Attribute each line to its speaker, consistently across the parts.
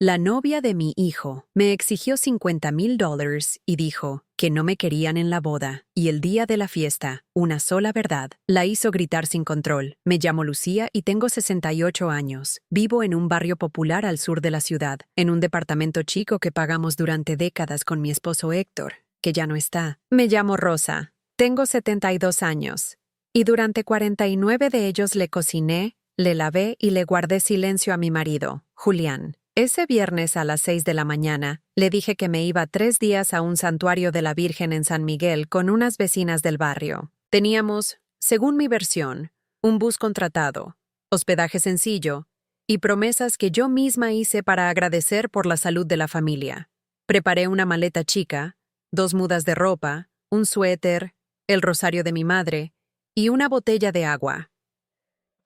Speaker 1: La novia de mi hijo me exigió $50,000 y dijo que no me querían en la boda. Y el día de la fiesta, una sola verdad, la hizo gritar sin control. Me llamo Lucía y tengo 68 años. Vivo en un barrio popular al sur de la ciudad, en un departamento chico que pagamos durante décadas con mi esposo Héctor, que ya no está. Me llamo Rosa. Tengo 72 años. Y durante 49 de ellos le cociné, le lavé y le guardé silencio a mi marido, Julián. Ese viernes a las 6 de la mañana, le dije que me iba 3 días a un santuario de la Virgen en San Miguel con unas vecinas del barrio. Teníamos, según mi versión, un bus contratado, hospedaje sencillo y promesas que yo misma hice para agradecer por la salud de la familia. Preparé una maleta chica, 2 mudas de ropa, un suéter, el rosario de mi madre y una botella de agua.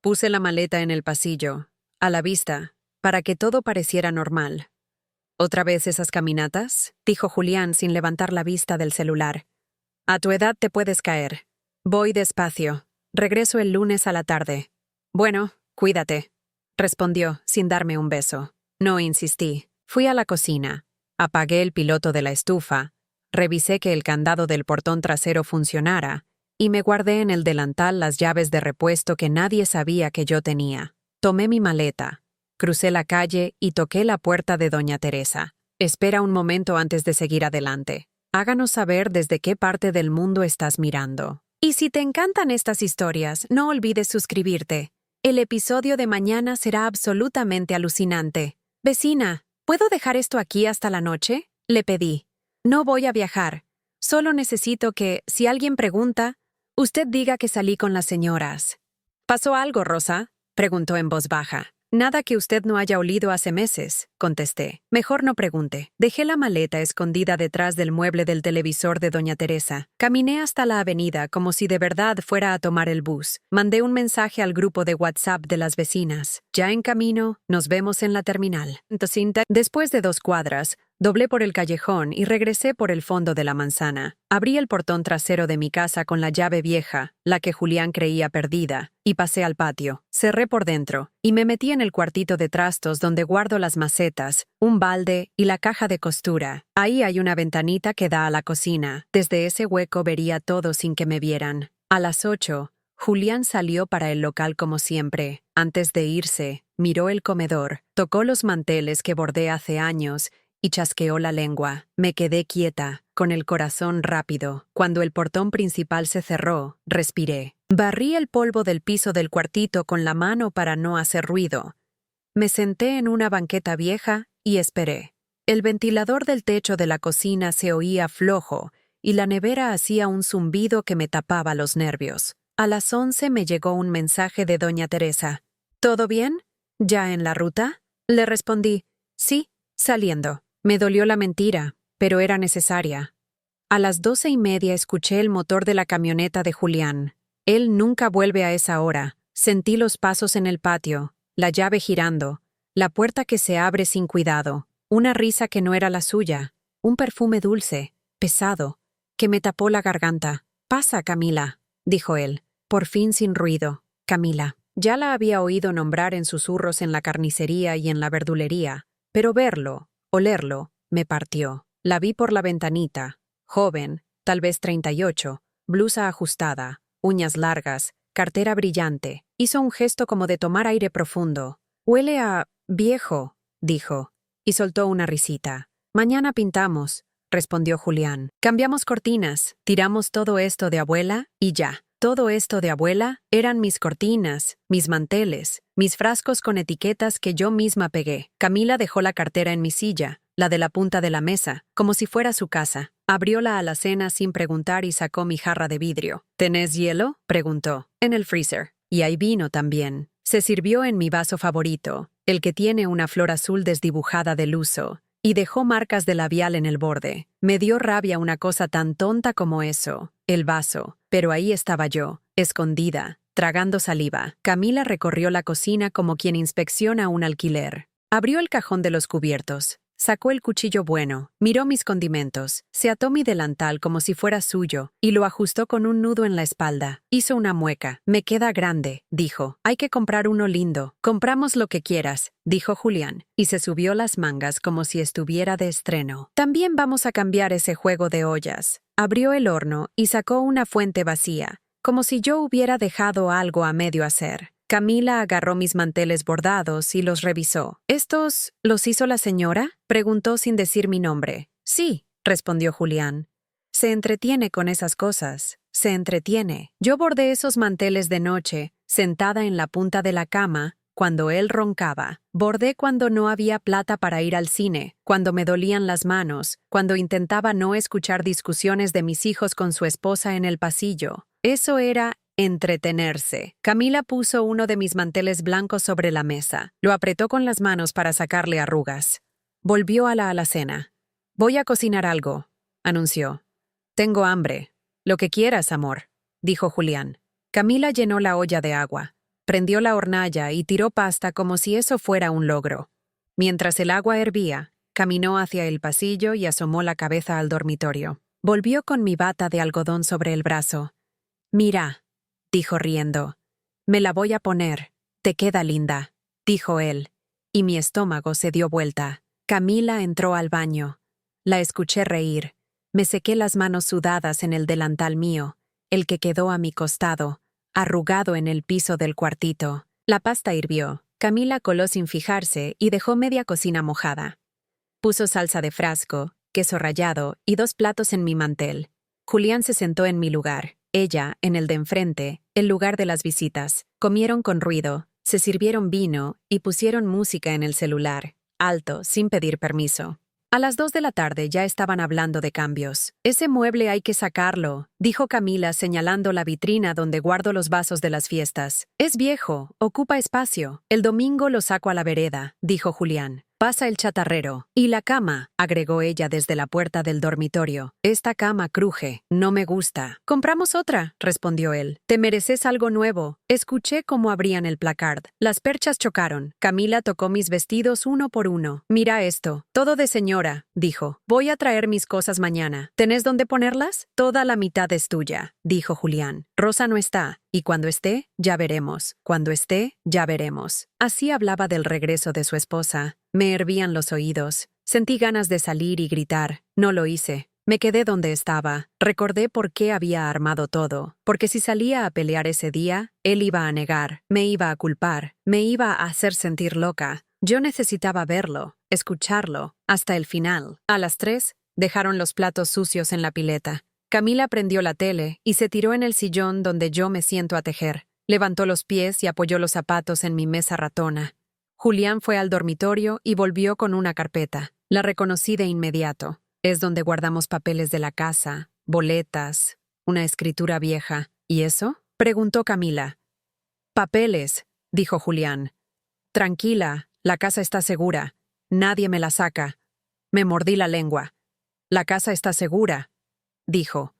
Speaker 1: Puse la maleta en el pasillo, a la vista, para que todo pareciera normal. ¿Otra vez esas caminatas?, dijo Julián sin levantar la vista del celular. A tu edad te puedes caer. Voy despacio. Regreso el lunes a la tarde. Bueno, cuídate, respondió sin darme un beso. No insistí. Fui a la cocina. Apagué el piloto de la estufa. Revisé que el candado del portón trasero funcionara y me guardé en el delantal las llaves de repuesto que nadie sabía que yo tenía. Tomé mi maleta. Crucé la calle y toqué la puerta de doña Teresa. Espera un momento antes de seguir adelante. Háganos saber desde qué parte del mundo estás mirando. Y si te encantan estas historias, no olvides suscribirte. El episodio de mañana será absolutamente alucinante. Vecina, ¿puedo dejar esto aquí hasta la noche?, le pedí. No voy a viajar. Solo necesito que, si alguien pregunta, usted diga que salí con las señoras. ¿Pasó algo, Rosa?, preguntó en voz baja. Nada que usted no haya olido hace meses, contesté. Mejor no pregunte. Dejé la maleta escondida detrás del mueble del televisor de doña Teresa. Caminé hasta la avenida como si de verdad fuera a tomar el bus. Mandé un mensaje al grupo de WhatsApp de las vecinas. Ya en camino, nos vemos en la terminal. Después de 2 cuadras, doblé por el callejón y regresé por el fondo de la manzana. Abrí el portón trasero de mi casa con la llave vieja, la que Julián creía perdida, y pasé al patio. Cerré por dentro y me metí en el cuartito de trastos donde guardo las macetas, un balde y la caja de costura. Ahí hay una ventanita que da a la cocina. Desde ese hueco vería todo sin que me vieran. A las 8, Julián salió para el local como siempre. Antes de irse, miró el comedor, tocó los manteles que bordé hace años y chasqueó la lengua. Me quedé quieta, con el corazón rápido. Cuando el portón principal se cerró, respiré. Barrí el polvo del piso del cuartito con la mano para no hacer ruido. Me senté en una banqueta vieja y esperé. El ventilador del techo de la cocina se oía flojo y la nevera hacía un zumbido que me tapaba los nervios. A las 11 me llegó un mensaje de doña Teresa. ¿Todo bien? ¿Ya en la ruta?, le respondí. Sí, saliendo. Me dolió la mentira, pero era necesaria. A las 12:30 escuché el motor de la camioneta de Julián. Él nunca vuelve a esa hora. Sentí los pasos en el patio, la llave girando, la puerta que se abre sin cuidado, una risa que no era la suya, un perfume dulce, pesado, que me tapó la garganta. «Pasa, Camila», dijo él, por fin sin ruido. Camila. Ya la había oído nombrar en susurros en la carnicería y en la verdulería, pero verlo, olerlo, me partió. La vi por la ventanita, joven, tal vez 38, blusa ajustada, uñas largas, cartera brillante. Hizo un gesto como de tomar aire profundo. «Huele a viejo», dijo, y soltó una risita. «Mañana pintamos», respondió Julián. «Cambiamos cortinas, tiramos todo esto de abuela y ya». Todo esto de abuela eran mis cortinas, mis manteles, mis frascos con etiquetas que yo misma pegué. Camila dejó la cartera en mi silla, la de la punta de la mesa, como si fuera su casa. Abrió la alacena sin preguntar y sacó mi jarra de vidrio. «¿Tenés hielo?», preguntó. «En el freezer. Y hay vino también». Se sirvió en mi vaso favorito, el que tiene una flor azul desdibujada del uso, y dejó marcas de labial en el borde. Me dio rabia una cosa tan tonta como eso, el vaso, pero ahí estaba yo, escondida, tragando saliva. Camila recorrió la cocina como quien inspecciona un alquiler. Abrió el cajón de los cubiertos. Sacó el cuchillo bueno, miró mis condimentos, se ató mi delantal como si fuera suyo y lo ajustó con un nudo en la espalda. Hizo una mueca. Me queda grande, dijo. Hay que comprar uno lindo. Compramos lo que quieras, dijo Julián, y se subió las mangas como si estuviera de estreno. También vamos a cambiar ese juego de ollas. Abrió el horno y sacó una fuente vacía, como si yo hubiera dejado algo a medio hacer. Camila agarró mis manteles bordados y los revisó. ¿Estos los hizo la señora?, preguntó sin decir mi nombre. Sí, respondió Julián. Se entretiene con esas cosas. Se entretiene. Yo bordé esos manteles de noche, sentada en la punta de la cama, cuando él roncaba. Bordé cuando no había plata para ir al cine, cuando me dolían las manos, cuando intentaba no escuchar discusiones de mis hijos con su esposa en el pasillo. Eso era entretenerse. Camila puso uno de mis manteles blancos sobre la mesa. Lo apretó con las manos para sacarle arrugas. Volvió a la alacena. Voy a cocinar algo, anunció. Tengo hambre. Lo que quieras, amor, dijo Julián. Camila llenó la olla de agua, prendió la hornalla y tiró pasta como si eso fuera un logro. Mientras el agua hervía, caminó hacia el pasillo y asomó la cabeza al dormitorio. Volvió con mi bata de algodón sobre el brazo. Mira, dijo riendo. Me la voy a poner. Te queda linda, dijo él, y mi estómago se dio vuelta. Camila entró al baño. La escuché reír. Me sequé las manos sudadas en el delantal mío, el que quedó a mi costado, arrugado en el piso del cuartito. La pasta hirvió. Camila coló sin fijarse y dejó media cocina mojada. Puso salsa de frasco, queso rallado y 2 platos en mi mantel. Julián se sentó en mi lugar. Ella, en el de enfrente, el lugar de las visitas. Comieron con ruido, se sirvieron vino y pusieron música en el celular, alto, sin pedir permiso. A las 2 de la tarde ya estaban hablando de cambios. Ese mueble hay que sacarlo, dijo Camila señalando la vitrina donde guardo los vasos de las fiestas. Es viejo, ocupa espacio. El domingo lo saco a la vereda, dijo Julián. Pasa el chatarrero. Y la cama, agregó ella desde la puerta del dormitorio. Esta cama cruje. No me gusta. Compramos otra, respondió él. Te mereces algo nuevo. Escuché cómo abrían el placard. Las perchas chocaron. Camila tocó mis vestidos uno por uno. Mira esto. Todo de señora, dijo. Voy a traer mis cosas mañana. ¿Tenés dónde ponerlas? Toda la mitad es tuya, dijo Julián. Rosa no está. Y cuando esté, ya veremos. Cuando esté, ya veremos. Así hablaba del regreso de su esposa. Me hervían los oídos. Sentí ganas de salir y gritar. No lo hice. Me quedé donde estaba. Recordé por qué había armado todo. Porque si salía a pelear ese día, él iba a negar, me iba a culpar, me iba a hacer sentir loca. Yo necesitaba verlo, escucharlo, hasta el final. A las 3, dejaron los platos sucios en la pileta. Camila prendió la tele y se tiró en el sillón donde yo me siento a tejer. Levantó los pies y apoyó los zapatos en mi mesa ratona. Julián fue al dormitorio y volvió con una carpeta. La reconocí de inmediato. Es donde guardamos papeles de la casa, boletas, una escritura vieja. ¿Y eso?, preguntó Camila. Papeles, dijo Julián. Tranquila, la casa está segura. Nadie me la saca. Me mordí la lengua. La casa está segura, dijo.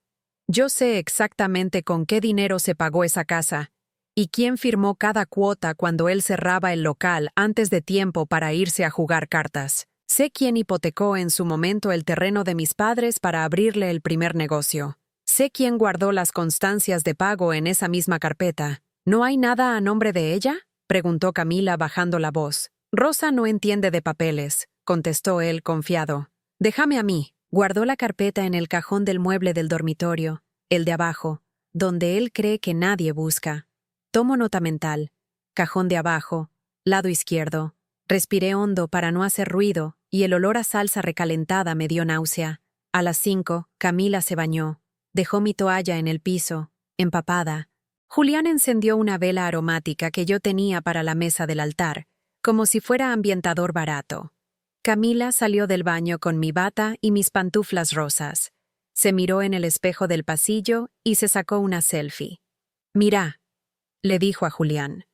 Speaker 1: Yo sé exactamente con qué dinero se pagó esa casa y quién firmó cada cuota cuando él cerraba el local antes de tiempo para irse a jugar cartas. Sé quién hipotecó en su momento el terreno de mis padres para abrirle el primer negocio. Sé quién guardó las constancias de pago en esa misma carpeta. ¿No hay nada a nombre de ella?, preguntó Camila bajando la voz. Rosa no entiende de papeles, contestó él confiado. Déjame a mí. Guardó la carpeta en el cajón del mueble del dormitorio, el de abajo, donde él cree que nadie busca. Tomo nota mental. Cajón de abajo, lado izquierdo. Respiré hondo para no hacer ruido y el olor a salsa recalentada me dio náusea. A las 5, Camila se bañó. Dejó mi toalla en el piso, empapada. Julián encendió una vela aromática que yo tenía para la mesa del altar, como si fuera ambientador barato. Camila salió del baño con mi bata y mis pantuflas rosas. Se miró en el espejo del pasillo y se sacó una selfie. Mira, le dijo a Julián.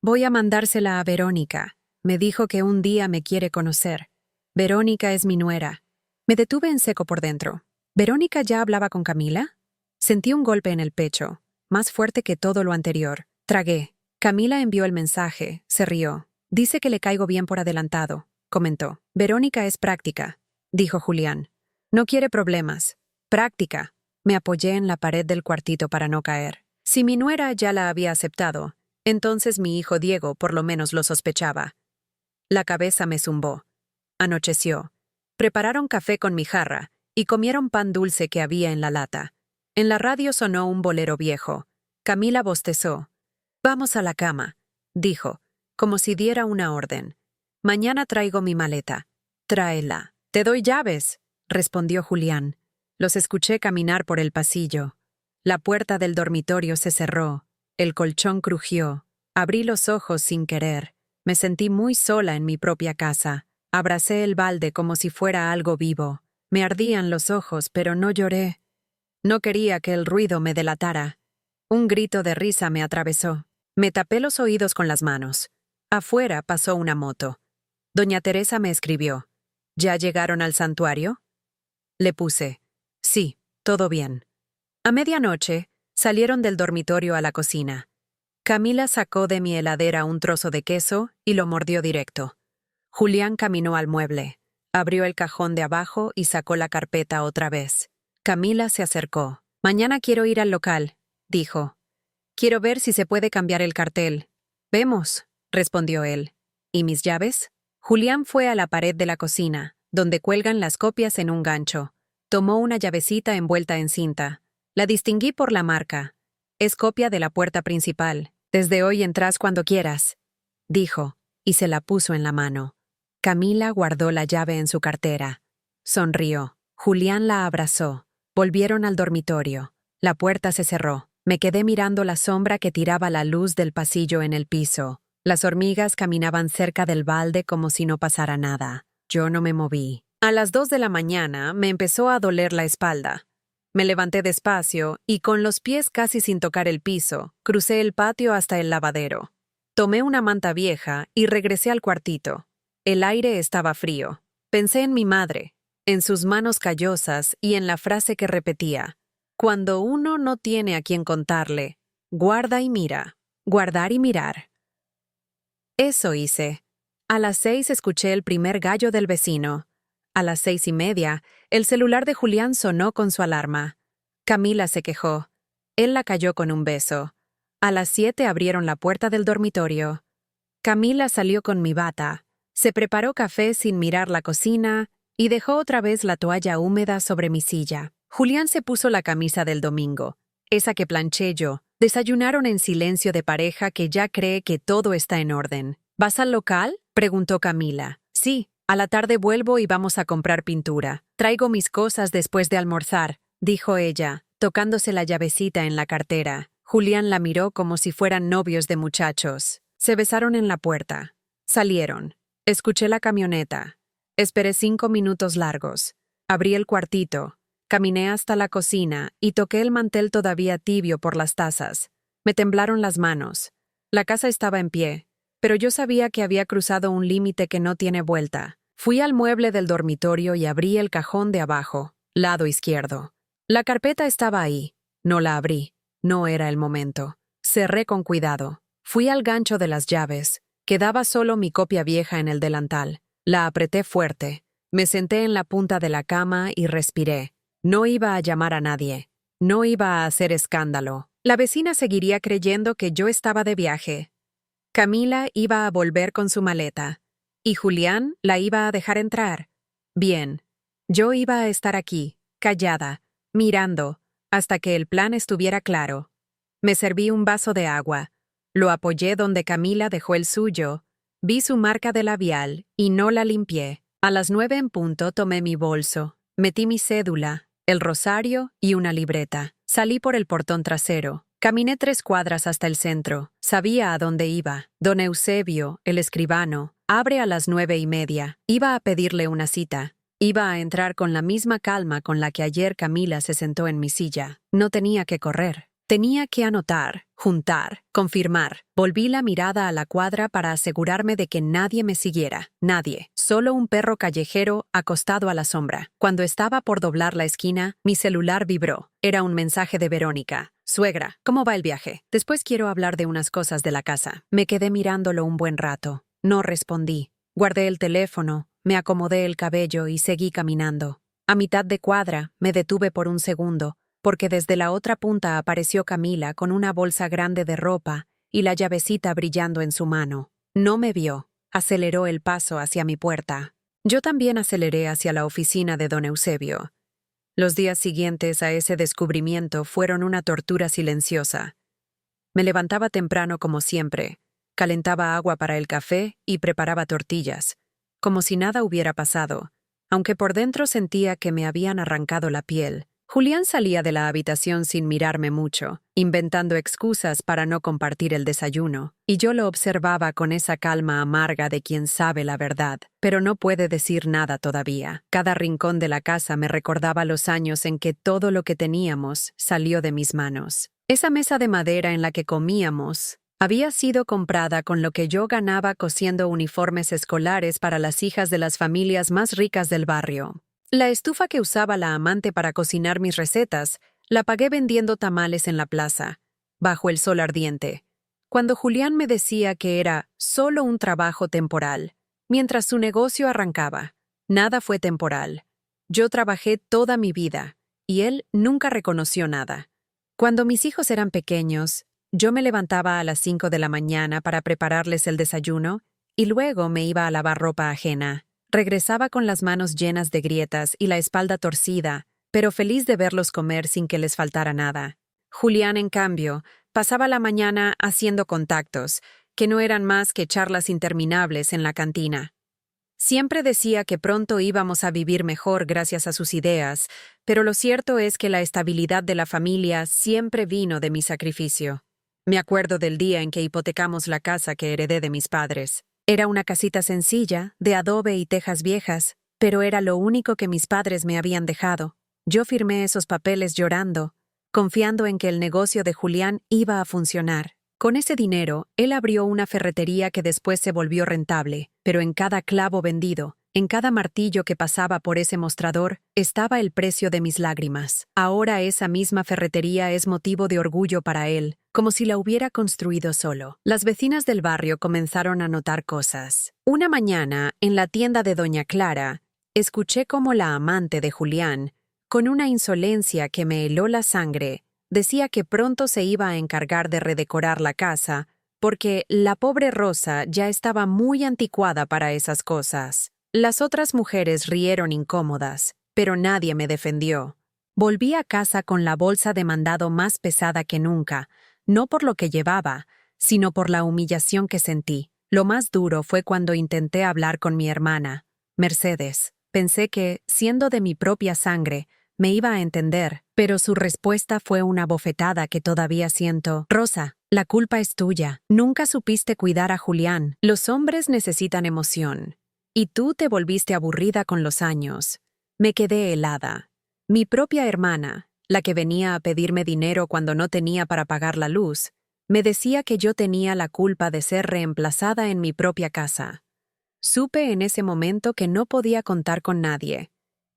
Speaker 1: Voy a mandársela a Verónica. Me dijo que un día me quiere conocer. Verónica es mi nuera. Me detuve en seco por dentro. ¿Verónica ya hablaba con Camila? Sentí un golpe en el pecho, más fuerte que todo lo anterior. Tragué. Camila envió el mensaje, se rió. Dice que le caigo bien por adelantado. comentó. Verónica es práctica, dijo Julián. No quiere problemas. Práctica. Me apoyé en la pared del cuartito para no caer. Si mi nuera ya la había aceptado, entonces mi hijo Diego por lo menos lo sospechaba. La cabeza me zumbó. Anocheció. Prepararon café con mi jarra y comieron pan dulce que había en la lata. En la radio sonó un bolero viejo. Camila bostezó. Vamos a la cama, dijo, como si diera una orden. Mañana traigo mi maleta. Tráela. Te doy llaves, respondió Julián. Los escuché caminar por el pasillo. La puerta del dormitorio se cerró. El colchón crujió. Abrí los ojos sin querer. Me sentí muy sola en mi propia casa. Abracé el balde como si fuera algo vivo. Me ardían los ojos, pero no lloré. No quería que el ruido me delatara. Un grito de risa me atravesó. Me tapé los oídos con las manos. Afuera pasó una moto. Doña Teresa me escribió. ¿Ya llegaron al santuario? Le puse. Sí, todo bien. A medianoche, salieron del dormitorio a la cocina. Camila sacó de mi heladera un trozo de queso y lo mordió directo. Julián caminó al mueble, abrió el cajón de abajo y sacó la carpeta otra vez. Camila se acercó. Mañana quiero ir al local, dijo. Quiero ver si se puede cambiar el cartel. Vemos, respondió él. ¿Y mis llaves? Julián fue a la pared de la cocina, donde cuelgan las copias en un gancho. Tomó una llavecita envuelta en cinta. La distinguí por la marca. Es copia de la puerta principal. Desde hoy entras cuando quieras, dijo, y se la puso en la mano. Camila guardó la llave en su cartera. Sonrió. Julián la abrazó. Volvieron al dormitorio. La puerta se cerró. Me quedé mirando la sombra que tiraba la luz del pasillo en el piso. Las hormigas caminaban cerca del balde como si no pasara nada. Yo no me moví. A las 2 de la mañana me empezó a doler la espalda. Me levanté despacio y, con los pies casi sin tocar el piso, crucé el patio hasta el lavadero. Tomé una manta vieja y regresé al cuartito. El aire estaba frío. Pensé en mi madre, en sus manos callosas y en la frase que repetía. Cuando uno no tiene a quien contarle, guarda y mira, guardar y mirar. Eso hice. A las 6 escuché el primer gallo del vecino. A las 6:30, el celular de Julián sonó con su alarma. Camila se quejó. Él la cayó con un beso. A las 7 abrieron la puerta del dormitorio. Camila salió con mi bata. Se preparó café sin mirar la cocina y dejó otra vez la toalla húmeda sobre mi silla. Julián se puso la camisa del domingo, esa que planché yo. Desayunaron en silencio de pareja que ya cree que todo está en orden. ¿Vas al local?, preguntó Camila. Sí, a la tarde vuelvo y vamos a comprar pintura. Traigo mis cosas después de almorzar, dijo ella, tocándose la llavecita en la cartera. Julián la miró como si fueran novios de muchachos. Se besaron en la puerta. Salieron. Escuché la camioneta. Esperé 5 minutos largos. Abrí el cuartito. Caminé hasta la cocina y toqué el mantel todavía tibio por las tazas. Me temblaron las manos. La casa estaba en pie, pero yo sabía que había cruzado un límite que no tiene vuelta. Fui al mueble del dormitorio y abrí el cajón de abajo, lado izquierdo. La carpeta estaba ahí. No la abrí. No era el momento. Cerré con cuidado. Fui al gancho de las llaves. Quedaba solo mi copia vieja en el delantal. La apreté fuerte. Me senté en la punta de la cama y respiré. No iba a llamar a nadie. No iba a hacer escándalo. La vecina seguiría creyendo que yo estaba de viaje. Camila iba a volver con su maleta. Y Julián la iba a dejar entrar. Bien. Yo iba a estar aquí, callada, mirando, hasta que el plan estuviera claro. Me serví un vaso de agua. Lo apoyé donde Camila dejó el suyo. Vi su marca de labial y no la limpié. A las 9 en punto tomé mi bolso. Metí mi cédula, el rosario y una libreta. Salí por el portón trasero. Caminé 3 cuadras hasta el centro. Sabía a dónde iba. Don Eusebio, el escribano, abre a las 9:30. Iba a pedirle una cita. Iba a entrar con la misma calma con la que ayer Camila se sentó en mi silla. No tenía que correr. Tenía que anotar, juntar, confirmar. Volví la mirada a la cuadra para asegurarme de que nadie me siguiera. Nadie. Solo un perro callejero acostado a la sombra. Cuando estaba por doblar la esquina, mi celular vibró. Era un mensaje de Verónica. Suegra, ¿cómo va el viaje? Después quiero hablar de unas cosas de la casa. Me quedé mirándolo un buen rato. No respondí. Guardé el teléfono, me acomodé el cabello y seguí caminando. A mitad de cuadra, me detuve por un segundo, porque desde la otra punta apareció Camila con una bolsa grande de ropa y la llavecita brillando en su mano. No me vio. Aceleró el paso hacia mi puerta. Yo también aceleré hacia la oficina de don Eusebio. Los días siguientes a ese descubrimiento fueron una tortura silenciosa. Me levantaba temprano como siempre, calentaba agua para el café y preparaba tortillas, como si nada hubiera pasado, aunque por dentro sentía que me habían arrancado la piel. Julián salía de la habitación sin mirarme mucho, inventando excusas para no compartir el desayuno, y yo lo observaba con esa calma amarga de quien sabe la verdad, pero no puede decir nada todavía. Cada rincón de la casa me recordaba los años en que todo lo que teníamos salió de mis manos. Esa mesa de madera en la que comíamos había sido comprada con lo que yo ganaba cosiendo uniformes escolares para las hijas de las familias más ricas del barrio. La estufa que usaba la amante para cocinar mis recetas, la pagué vendiendo tamales en la plaza, bajo el sol ardiente, cuando Julián me decía que era solo un trabajo temporal, mientras su negocio arrancaba. Nada fue temporal. Yo trabajé toda mi vida, y él nunca reconoció nada. Cuando mis hijos eran pequeños, yo me levantaba a las 5 de la mañana para prepararles el desayuno, y luego me iba a lavar ropa ajena. Regresaba con las manos llenas de grietas y la espalda torcida, pero feliz de verlos comer sin que les faltara nada. Julián, en cambio, pasaba la mañana haciendo contactos, que no eran más que charlas interminables en la cantina. Siempre decía que pronto íbamos a vivir mejor gracias a sus ideas, pero lo cierto es que la estabilidad de la familia siempre vino de mi sacrificio. Me acuerdo del día en que hipotecamos la casa que heredé de mis padres. Era una casita sencilla, de adobe y tejas viejas, pero era lo único que mis padres me habían dejado. Yo firmé esos papeles llorando, confiando en que el negocio de Julián iba a funcionar. Con ese dinero, él abrió una ferretería que después se volvió rentable, pero en cada clavo vendido, en cada martillo que pasaba por ese mostrador, estaba el precio de mis lágrimas. Ahora esa misma ferretería es motivo de orgullo para él, como si la hubiera construido solo. Las vecinas del barrio comenzaron a notar cosas. Una mañana, en la tienda de doña Clara, escuché cómo la amante de Julián, con una insolencia que me heló la sangre, decía que pronto se iba a encargar de redecorar la casa, porque la pobre Rosa ya estaba muy anticuada para esas cosas. Las otras mujeres rieron incómodas, pero nadie me defendió. Volví a casa con la bolsa de mandado más pesada que nunca, no por lo que llevaba, sino por la humillación que sentí. Lo más duro fue cuando intenté hablar con mi hermana, Mercedes. Pensé que, siendo de mi propia sangre, me iba a entender, pero su respuesta fue una bofetada que todavía siento. Rosa, la culpa es tuya. Nunca supiste cuidar a Julián. Los hombres necesitan emoción. Y tú te volviste aburrida con los años. Me quedé helada. Mi propia hermana, la que venía a pedirme dinero cuando no tenía para pagar la luz, me decía que yo tenía la culpa de ser reemplazada en mi propia casa. Supe en ese momento que no podía contar con nadie.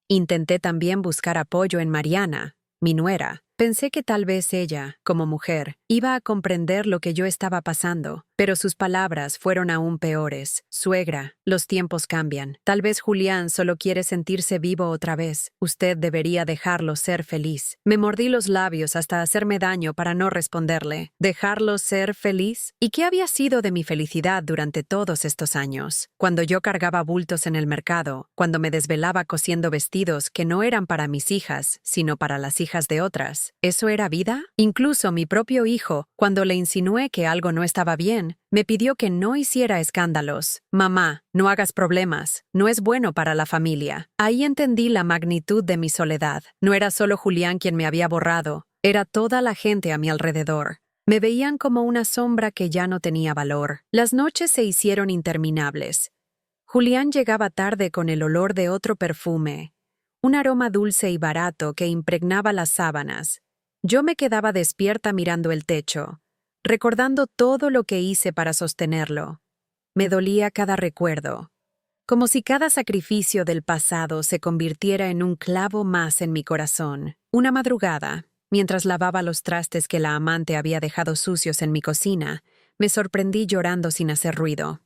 Speaker 1: Intenté también buscar apoyo en Mariana, mi nuera. Pensé que tal vez ella, como mujer, iba a comprender lo que yo estaba pasando, pero sus palabras fueron aún peores. Suegra, los tiempos cambian. Tal vez Julián solo quiere sentirse vivo otra vez. Usted debería dejarlo ser feliz. Me mordí los labios hasta hacerme daño para no responderle. ¿Dejarlo ser feliz? ¿Y qué había sido de mi felicidad durante todos estos años? Cuando yo cargaba bultos en el mercado, cuando me desvelaba cosiendo vestidos que no eran para mis hijas, sino para las hijas de otras. ¿Eso era vida? Incluso mi propio hijo, cuando le insinué que algo no estaba bien, me pidió que no hiciera escándalos. Mamá, no hagas problemas, no es bueno para la familia. Ahí entendí la magnitud de mi soledad. No era solo Julián quien me había borrado, era toda la gente a mi alrededor. Me veían como una sombra que ya no tenía valor. Las noches se hicieron interminables. Julián llegaba tarde con el olor de otro perfume, un aroma dulce y barato que impregnaba las sábanas. Yo me quedaba despierta mirando el techo, recordando todo lo que hice para sostenerlo. Me dolía cada recuerdo, como si cada sacrificio del pasado se convirtiera en un clavo más en mi corazón. Una madrugada, mientras lavaba los trastes que la amante había dejado sucios en mi cocina, me sorprendí llorando sin hacer ruido.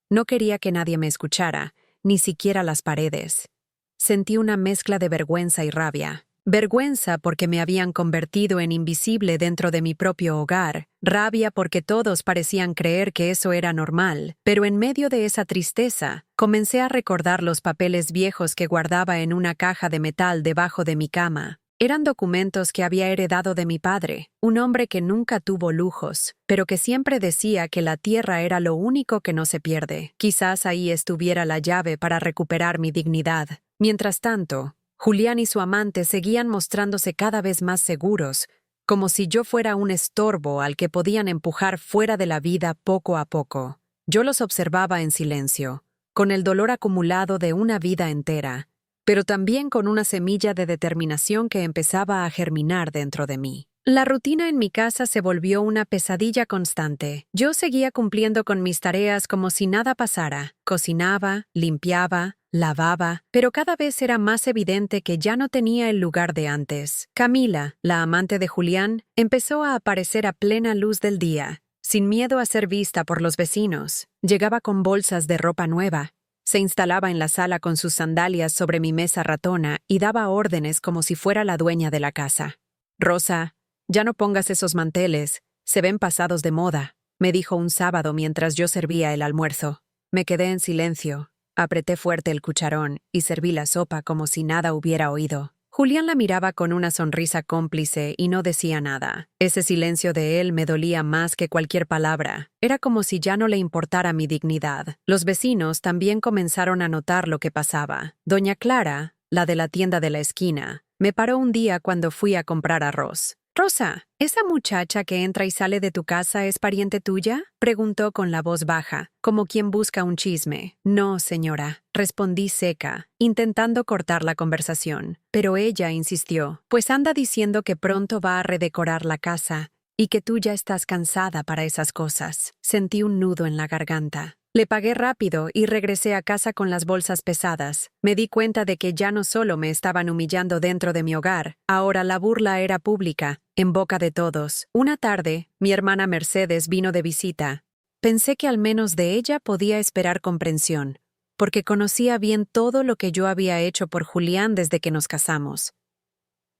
Speaker 1: No quería que nadie me escuchara, ni siquiera las paredes. Sentí una mezcla de vergüenza y rabia. Vergüenza porque me habían convertido en invisible dentro de mi propio hogar, rabia porque todos parecían creer que eso era normal, pero en medio de esa tristeza, comencé a recordar los papeles viejos que guardaba en una caja de metal debajo de mi cama. Eran documentos que había heredado de mi padre, un hombre que nunca tuvo lujos, pero que siempre decía que la tierra era lo único que no se pierde. Quizás ahí estuviera la llave para recuperar mi dignidad. Mientras tanto, Julián y su amante seguían mostrándose cada vez más seguros, como si yo fuera un estorbo al que podían empujar fuera de la vida poco a poco. Yo los observaba en silencio, con el dolor acumulado de una vida entera, pero también con una semilla de determinación que empezaba a germinar dentro de mí. La rutina en mi casa se volvió una pesadilla constante. Yo seguía cumpliendo con mis tareas como si nada pasara. Cocinaba, limpiaba, lavaba, pero cada vez era más evidente que ya no tenía el lugar de antes. Camila, la amante de Julián, empezó a aparecer a plena luz del día, sin miedo a ser vista por los vecinos. Llegaba con bolsas de ropa nueva. Se instalaba en la sala con sus sandalias sobre mi mesa ratona y daba órdenes como si fuera la dueña de la casa. «Rosa, ya no pongas esos manteles, se ven pasados de moda», me dijo un sábado mientras yo servía el almuerzo. Me quedé en silencio, apreté fuerte el cucharón y serví la sopa como si nada hubiera oído. Julián la miraba con una sonrisa cómplice y no decía nada. Ese silencio de él me dolía más que cualquier palabra. Era como si ya no le importara mi dignidad. Los vecinos también comenzaron a notar lo que pasaba. Doña Clara, la de la tienda de la esquina, me paró un día cuando fui a comprar arroz. «Rosa, ¿esa muchacha que entra y sale de tu casa es pariente tuya?», preguntó con la voz baja, como quien busca un chisme. «No, señora», respondí seca, intentando cortar la conversación. Pero ella insistió, «Pues anda diciendo que pronto va a redecorar la casa y que tú ya estás cansada para esas cosas». Sentí un nudo en la garganta. Le pagué rápido y regresé a casa con las bolsas pesadas. Me di cuenta de que ya no solo me estaban humillando dentro de mi hogar, ahora la burla era pública, en boca de todos. Una tarde, mi hermana Mercedes vino de visita. Pensé que al menos de ella podía esperar comprensión, porque conocía bien todo lo que yo había hecho por Julián desde que nos casamos.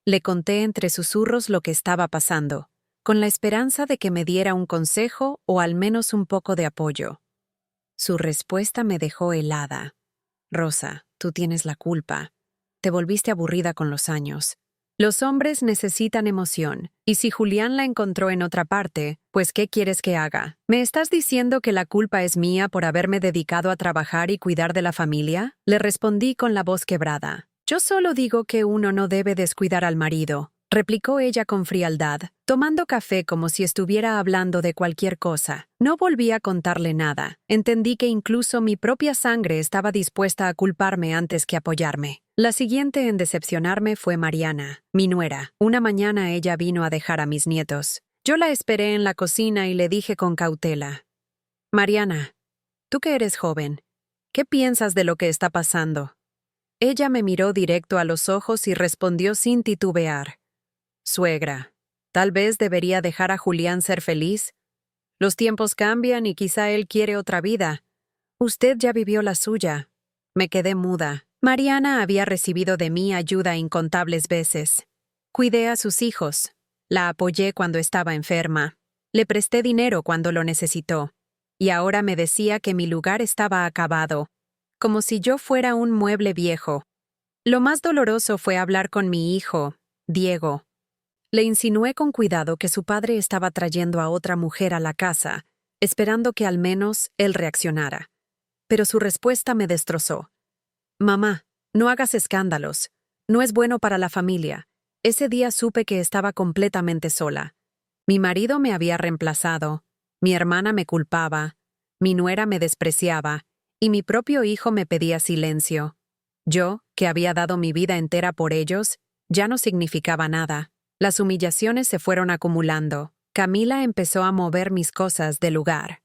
Speaker 1: Le conté entre susurros lo que estaba pasando, con la esperanza de que me diera un consejo o al menos un poco de apoyo. Su respuesta me dejó helada. «Rosa, tú tienes la culpa. Te volviste aburrida con los años. Los hombres necesitan emoción, y si Julián la encontró en otra parte, pues ¿qué quieres que haga? ¿Me estás diciendo que la culpa es mía por haberme dedicado a trabajar y cuidar de la familia?», le respondí con la voz quebrada. «Yo solo digo que uno no debe descuidar al marido», replicó ella con frialdad, tomando café como si estuviera hablando de cualquier cosa. No volví a contarle nada. Entendí que incluso mi propia sangre estaba dispuesta a culparme antes que apoyarme. La siguiente en decepcionarme fue Mariana, mi nuera. Una mañana ella vino a dejar a mis nietos. Yo la esperé en la cocina y le dije con cautela: «Mariana, tú que eres joven, ¿qué piensas de lo que está pasando?». Ella me miró directo a los ojos y respondió sin titubear: «Suegra, tal vez debería dejar a Julián ser feliz. Los tiempos cambian y quizá él quiere otra vida. Usted ya vivió la suya». Me quedé muda. Mariana había recibido de mí ayuda incontables veces. Cuidé a sus hijos. La apoyé cuando estaba enferma. Le presté dinero cuando lo necesitó. Y ahora me decía que mi lugar estaba acabado, como si yo fuera un mueble viejo. Lo más doloroso fue hablar con mi hijo, Diego. Le insinué con cuidado que su padre estaba trayendo a otra mujer a la casa, esperando que al menos él reaccionara. Pero su respuesta me destrozó. «Mamá, no hagas escándalos. No es bueno para la familia. Ese día supe que estaba completamente sola. Mi marido me había reemplazado, mi hermana me culpaba, mi nuera me despreciaba, y mi propio hijo me pedía silencio. Yo, que había dado mi vida entera por ellos, ya no significaba nada». Las humillaciones se fueron acumulando. Camila empezó a mover mis cosas del lugar.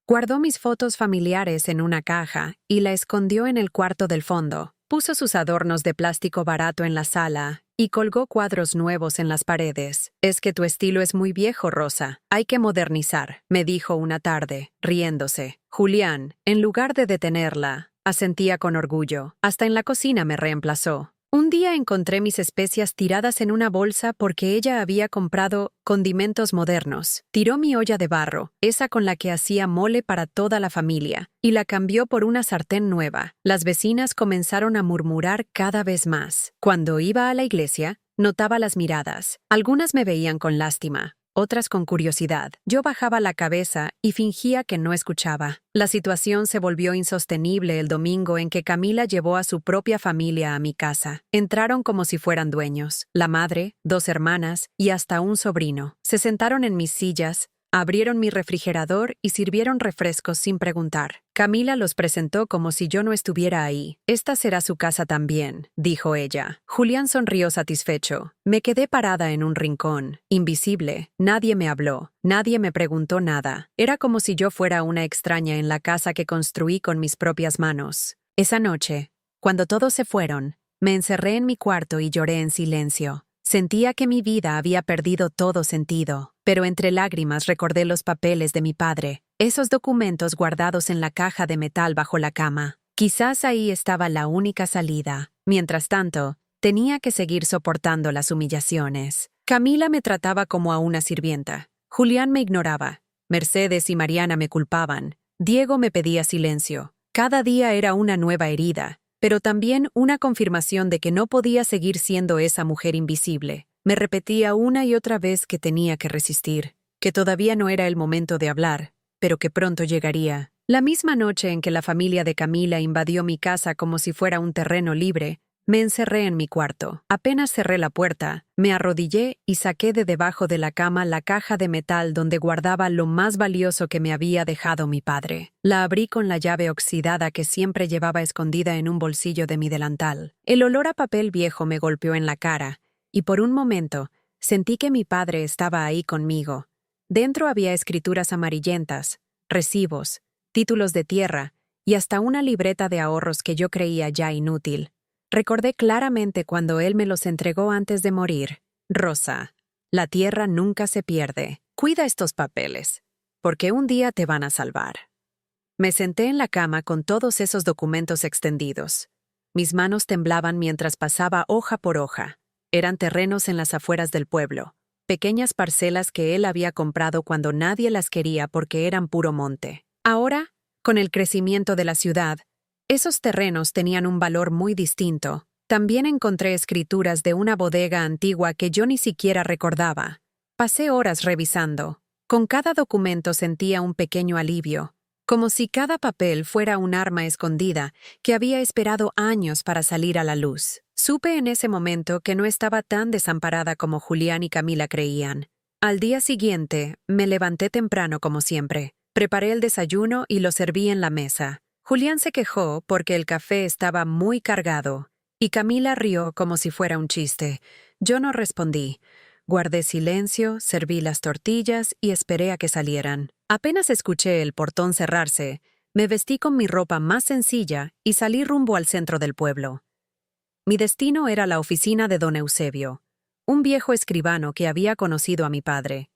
Speaker 1: Guardó mis fotos familiares en una caja y la escondió en el cuarto del fondo. Puso sus adornos de plástico barato en la sala y colgó cuadros nuevos en las paredes. «Es que tu estilo es muy viejo, Rosa. Hay que modernizar», me dijo una tarde, riéndose. Julián, en lugar de detenerla, asentía con orgullo. Hasta en la cocina me reemplazó. Un día encontré mis especias tiradas en una bolsa porque ella había comprado condimentos modernos. Tiró mi olla de barro, esa con la que hacía mole para toda la familia, y la cambió por una sartén nueva. Las vecinas comenzaron a murmurar cada vez más. Cuando iba a la iglesia, notaba las miradas. Algunas me veían con lástima, otras con curiosidad. Yo bajaba la cabeza y fingía que no escuchaba. La situación se volvió insostenible el domingo en que Camila llevó a su propia familia a mi casa. Entraron como si fueran dueños. La madre, 2 hermanas y hasta un sobrino. Se sentaron en mis sillas, abrieron mi refrigerador y sirvieron refrescos sin preguntar. Camila los presentó como si yo no estuviera ahí. «Esta será su casa también», dijo ella. Julián sonrió satisfecho. Me quedé parada en un rincón, invisible. Nadie me habló, nadie me preguntó nada. Era como si yo fuera una extraña en la casa que construí con mis propias manos. Esa noche, cuando todos se fueron, me encerré en mi cuarto y lloré en silencio. Sentía que mi vida había perdido todo sentido, pero entre lágrimas recordé los papeles de mi padre, esos documentos guardados en la caja de metal bajo la cama. Quizás ahí estaba la única salida. Mientras tanto, tenía que seguir soportando las humillaciones. Camila me trataba como a una sirvienta. Julián me ignoraba. Mercedes y Mariana me culpaban. Diego me pedía silencio. Cada día era una nueva herida, pero también una confirmación de que no podía seguir siendo esa mujer invisible. Me repetía una y otra vez que tenía que resistir, que todavía no era el momento de hablar, pero que pronto llegaría. La misma noche en que la familia de Camila invadió mi casa como si fuera un terreno libre, me encerré en mi cuarto. Apenas cerré la puerta, me arrodillé y saqué de debajo de la cama la caja de metal donde guardaba lo más valioso que me había dejado mi padre. La abrí con la llave oxidada que siempre llevaba escondida en un bolsillo de mi delantal. El olor a papel viejo me golpeó en la cara, y por un momento sentí que mi padre estaba ahí conmigo. Dentro había escrituras amarillentas, recibos, títulos de tierra y hasta una libreta de ahorros que yo creía ya inútil. Recordé claramente cuando él me los entregó antes de morir. «Rosa, la tierra nunca se pierde. Cuida estos papeles, porque un día te van a salvar». Me senté en la cama con todos esos documentos extendidos. Mis manos temblaban mientras pasaba hoja por hoja. Eran terrenos en las afueras del pueblo, pequeñas parcelas que él había comprado cuando nadie las quería porque eran puro monte. Ahora, con el crecimiento de la ciudad, esos terrenos tenían un valor muy distinto. También encontré escrituras de una bodega antigua que yo ni siquiera recordaba. Pasé horas revisando. Con cada documento sentía un pequeño alivio, como si cada papel fuera un arma escondida que había esperado años para salir a la luz. Supe en ese momento que no estaba tan desamparada como Julián y Camila creían. Al día siguiente, me levanté temprano como siempre. Preparé el desayuno y lo serví en la mesa. Julián se quejó porque el café estaba muy cargado, y Camila rió como si fuera un chiste. Yo no respondí. Guardé silencio, serví las tortillas y esperé a que salieran. Apenas escuché el portón cerrarse, me vestí con mi ropa más sencilla y salí rumbo al centro del pueblo. Mi destino era la oficina de don Eusebio, un viejo escribano que había conocido a mi padre.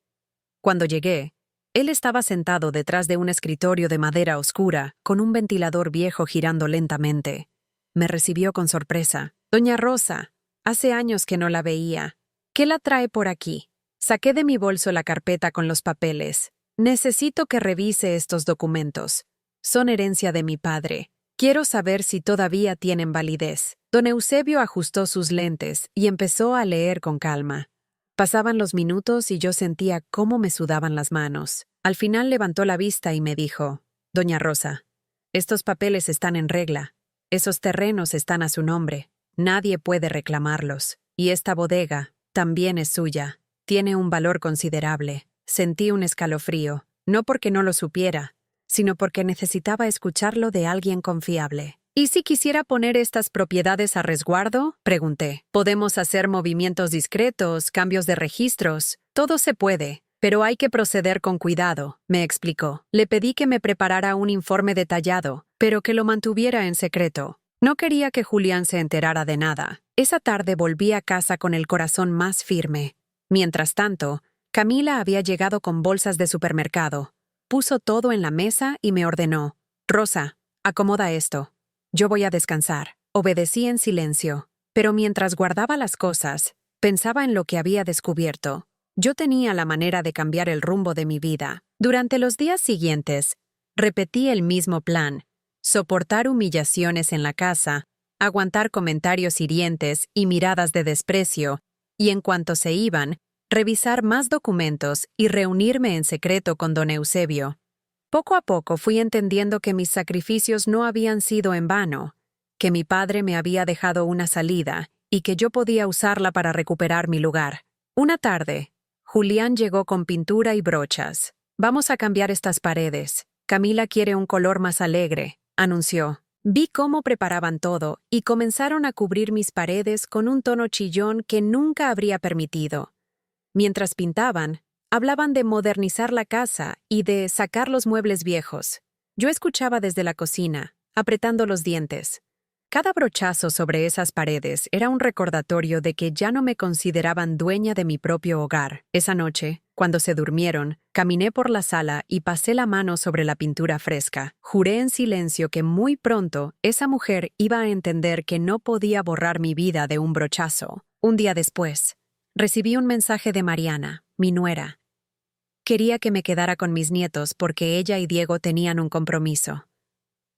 Speaker 1: Cuando llegué, él estaba sentado detrás de un escritorio de madera oscura, con un ventilador viejo girando lentamente. Me recibió con sorpresa. «Doña Rosa, hace años que no la veía. ¿Qué la trae por aquí?» Saqué de mi bolso la carpeta con los papeles. «Necesito que revise estos documentos. Son herencia de mi padre. Quiero saber si todavía tienen validez». Don Eusebio ajustó sus lentes y empezó a leer con calma. Pasaban los minutos y yo sentía cómo me sudaban las manos. Al final levantó la vista y me dijo: «Doña Rosa, estos papeles están en regla. Esos terrenos están a su nombre. Nadie puede reclamarlos. Y esta bodega también es suya. Tiene un valor considerable». Sentí un escalofrío, no porque no lo supiera, sino porque necesitaba escucharlo de alguien confiable. «¿Y si quisiera poner estas propiedades a resguardo?», pregunté. «Podemos hacer movimientos discretos, cambios de registros. Todo se puede, pero hay que proceder con cuidado», me explicó. Le pedí que me preparara un informe detallado, pero que lo mantuviera en secreto. No quería que Julián se enterara de nada. Esa tarde volví a casa con el corazón más firme. Mientras tanto, Camila había llegado con bolsas de supermercado. Puso todo en la mesa y me ordenó: «Rosa, acomoda esto. Yo voy a descansar». Obedecí en silencio, pero mientras guardaba las cosas, pensaba en lo que había descubierto. Yo tenía la manera de cambiar el rumbo de mi vida. Durante los días siguientes, repetí el mismo plan: soportar humillaciones en la casa, aguantar comentarios hirientes y miradas de desprecio, y en cuanto se iban, revisar más documentos y reunirme en secreto con don Eusebio. Poco a poco fui entendiendo que mis sacrificios no habían sido en vano, que mi padre me había dejado una salida y que yo podía usarla para recuperar mi lugar. Una tarde, Julián llegó con pintura y brochas. «Vamos a cambiar estas paredes. Camila quiere un color más alegre», anunció. Vi cómo preparaban todo y comenzaron a cubrir mis paredes con un tono chillón que nunca habría permitido. Mientras pintaban, hablaban de modernizar la casa y de sacar los muebles viejos. Yo escuchaba desde la cocina, apretando los dientes. Cada brochazo sobre esas paredes era un recordatorio de que ya no me consideraban dueña de mi propio hogar. Esa noche, cuando se durmieron, caminé por la sala y pasé la mano sobre la pintura fresca. Juré en silencio que muy pronto esa mujer iba a entender que no podía borrar mi vida de un brochazo. Un día después, recibí un mensaje de Mariana, mi nuera. Quería que me quedara con mis nietos porque ella y Diego tenían un compromiso.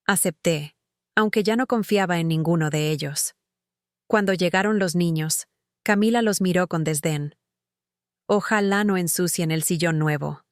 Speaker 1: Acepté, aunque ya no confiaba en ninguno de ellos. Cuando llegaron los niños, Camila los miró con desdén. «Ojalá no ensucien el sillón nuevo»,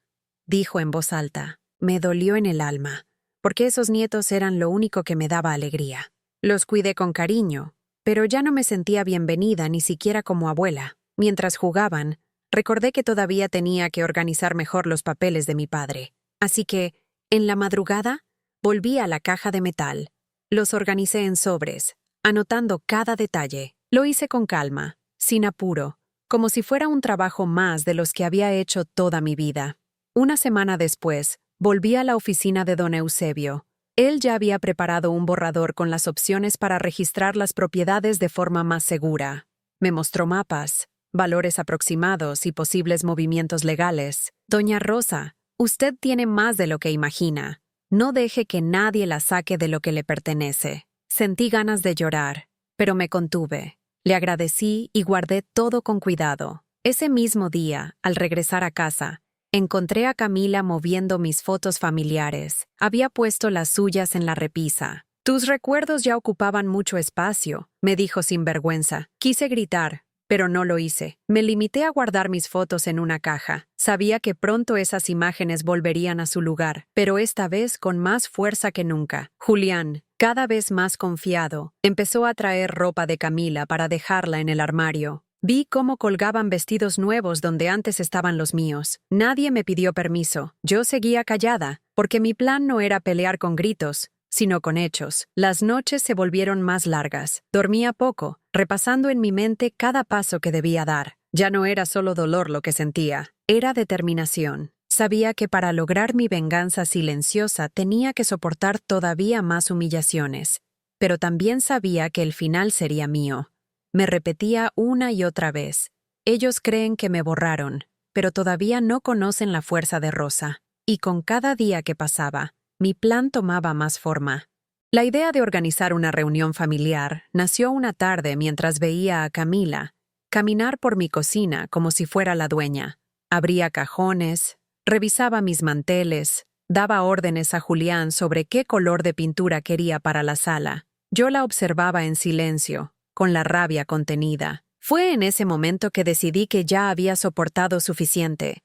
Speaker 1: dijo en voz alta. Me dolió en el alma, porque esos nietos eran lo único que me daba alegría. Los cuidé con cariño, pero ya no me sentía bienvenida ni siquiera como abuela. Mientras jugaban, recordé que todavía tenía que organizar mejor los papeles de mi padre. Así que, en la madrugada, volví a la caja de metal. Los organicé en sobres, anotando cada detalle. Lo hice con calma, sin apuro, como si fuera un trabajo más de los que había hecho toda mi vida. Una semana después, volví a la oficina de don Eusebio. Él ya había preparado un borrador con las opciones para registrar las propiedades de forma más segura. Me mostró mapas, valores aproximados y posibles movimientos legales. «Doña Rosa, usted tiene más de lo que imagina. No deje que nadie la saque de lo que le pertenece». Sentí ganas de llorar, pero me contuve. Le agradecí y guardé todo con cuidado. Ese mismo día, al regresar a casa, encontré a Camila moviendo mis fotos familiares. Había puesto las suyas en la repisa. «Tus recuerdos ya ocupaban mucho espacio», me dijo sin vergüenza. Quise gritar, pero no lo hice. Me limité a guardar mis fotos en una caja. Sabía que pronto esas imágenes volverían a su lugar, pero esta vez con más fuerza que nunca. Julián, cada vez más confiado, empezó a traer ropa de Camila para dejarla en el armario. Vi cómo colgaban vestidos nuevos donde antes estaban los míos. Nadie me pidió permiso. Yo seguía callada, porque mi plan no era pelear con gritos, sino con hechos. Las noches se volvieron más largas. Dormía poco, repasando en mi mente cada paso que debía dar. Ya no era solo dolor lo que sentía, era determinación. Sabía que para lograr mi venganza silenciosa tenía que soportar todavía más humillaciones, pero también sabía que el final sería mío. Me repetía una y otra vez: ellos creen que me borraron, pero todavía no conocen la fuerza de Rosa. Y con cada día que pasaba, mi plan tomaba más forma. La idea de organizar una reunión familiar nació una tarde mientras veía a Camila caminar por mi cocina como si fuera la dueña. Abría cajones, revisaba mis manteles, daba órdenes a Julián sobre qué color de pintura quería para la sala. Yo la observaba en silencio, con la rabia contenida. Fue en ese momento que decidí que ya había soportado suficiente.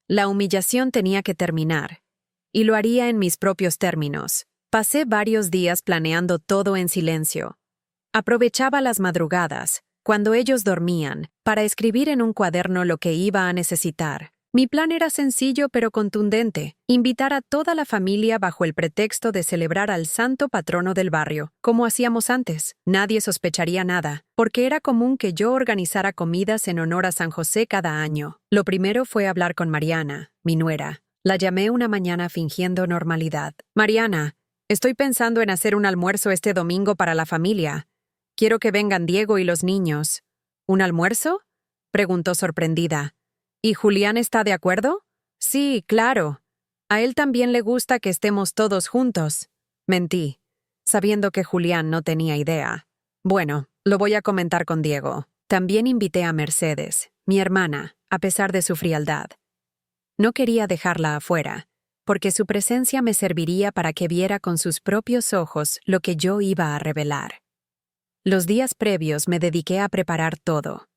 Speaker 1: La humillación tenía que terminar, y lo haría en mis propios términos. Pasé varios días planeando todo en silencio. Aprovechaba las madrugadas, cuando ellos dormían, para escribir en un cuaderno lo que iba a necesitar. Mi plan era sencillo pero contundente: invitar a toda la familia bajo el pretexto de celebrar al santo patrono del barrio, como hacíamos antes. Nadie sospecharía nada, porque era común que yo organizara comidas en honor a San José cada año. Lo primero fue hablar con Mariana, mi nuera. La llamé una mañana fingiendo normalidad. «Mariana, Estoy pensando en hacer un almuerzo este domingo para la familia. Quiero que vengan Diego y los niños. ¿Un almuerzo? Preguntó sorprendida. ¿Y Julián está de acuerdo? Sí, claro. A él también le gusta que estemos todos juntos. Mentí, sabiendo que Julián no tenía idea. Bueno, lo voy a comentar con Diego. También invité a Mercedes, mi hermana, a pesar de su frialdad. No quería dejarla afuera, porque su presencia me serviría para que viera con sus propios ojos lo que yo iba a revelar. Los días previos me dediqué a preparar todo.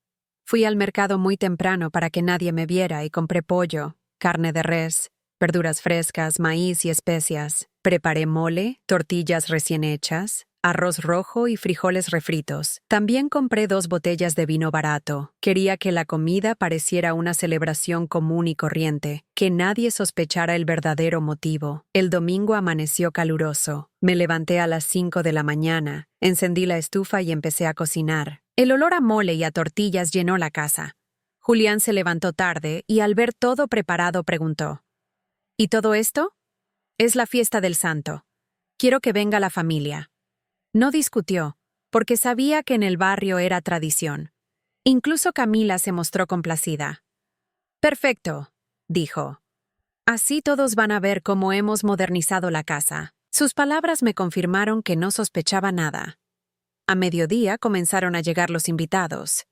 Speaker 1: Fui al mercado muy temprano para que nadie me viera y compré pollo, carne de res, verduras frescas, maíz y especias. Preparé mole, tortillas recién hechas, arroz rojo y frijoles refritos. También compré 2 botellas de vino barato. Quería que la comida pareciera una celebración común y corriente, que nadie sospechara el verdadero motivo. El domingo amaneció caluroso. Me levanté a las 5 de la mañana, encendí la estufa y empecé a cocinar. El olor a mole y a tortillas llenó la casa. Julián se levantó tarde y al ver todo preparado preguntó: ¿Y todo esto? Es la fiesta del santo. Quiero que venga la familia. No discutió, porque sabía que en el barrio era tradición. Incluso Camila se mostró complacida. Perfecto, dijo. Así todos van a ver cómo hemos modernizado la casa. Sus palabras me confirmaron que no sospechaba nada. A mediodía comenzaron a llegar los invitados.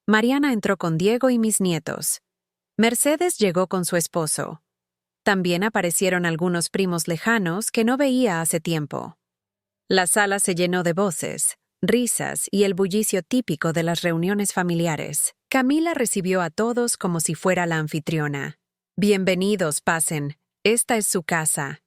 Speaker 1: Mariana entró con Diego y mis nietos. Mercedes llegó con su esposo. También aparecieron algunos primos lejanos que no veía hace tiempo. La sala se llenó de voces, risas y el bullicio típico de las reuniones familiares. Camila recibió a todos como si fuera la anfitriona. Bienvenidos, pasen. Esta es su casa,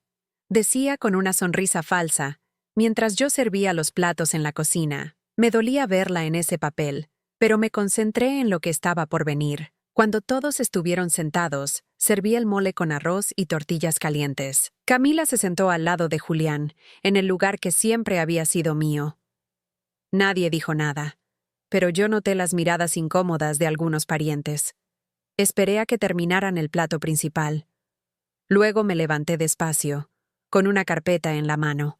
Speaker 1: decía con una sonrisa falsa, mientras yo servía los platos en la cocina. Me dolía verla en ese papel, pero me concentré en lo que estaba por venir. Cuando todos estuvieron sentados, serví el mole con arroz y tortillas calientes. Camila se sentó al lado de Julián, en el lugar que siempre había sido mío. Nadie dijo nada, pero yo noté las miradas incómodas de algunos parientes. Esperé a que terminaran el plato principal. Luego me levanté despacio, con una carpeta en la mano.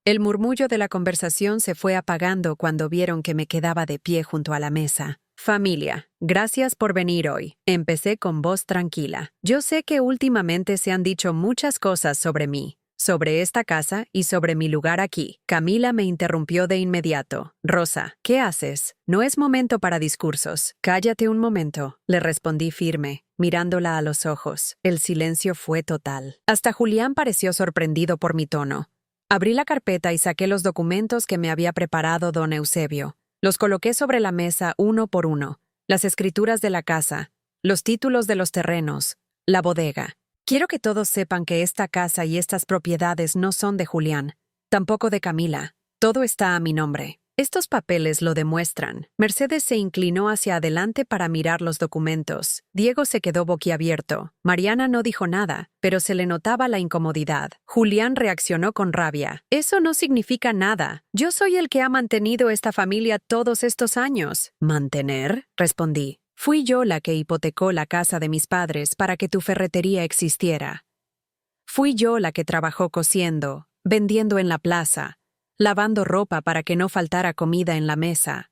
Speaker 1: El murmullo de la conversación se fue apagando cuando vieron que me quedaba de pie junto a la mesa. Familia, gracias por venir hoy. Empecé con voz tranquila. Yo sé que últimamente se han dicho muchas cosas sobre mí, sobre esta casa y sobre mi lugar aquí. Camila me interrumpió de inmediato. Rosa, ¿qué haces? No es momento para discursos. Cállate un momento, le respondí firme, mirándola a los ojos. El silencio fue total. Hasta Julián pareció sorprendido por mi tono. Abrí la carpeta y saqué los documentos que me había preparado don Eusebio. Los coloqué sobre la mesa uno por uno, las escrituras de la casa, los títulos de los terrenos, la bodega. Quiero que todos sepan que esta casa y estas propiedades no son de Julián, tampoco de Camila. Todo está a mi nombre. Estos papeles lo demuestran. Mercedes se inclinó hacia adelante para mirar los documentos. Diego se quedó boquiabierto. Mariana no dijo nada, pero se le notaba la incomodidad. Julián reaccionó con rabia. Eso no significa nada. Yo soy el que ha mantenido esta familia todos estos años. ¿Mantener? Respondí. Fui yo la que hipotecó la casa de mis padres para que tu ferretería existiera. Fui yo la que trabajó cosiendo, vendiendo en la plaza, lavando ropa para que no faltara comida en la mesa.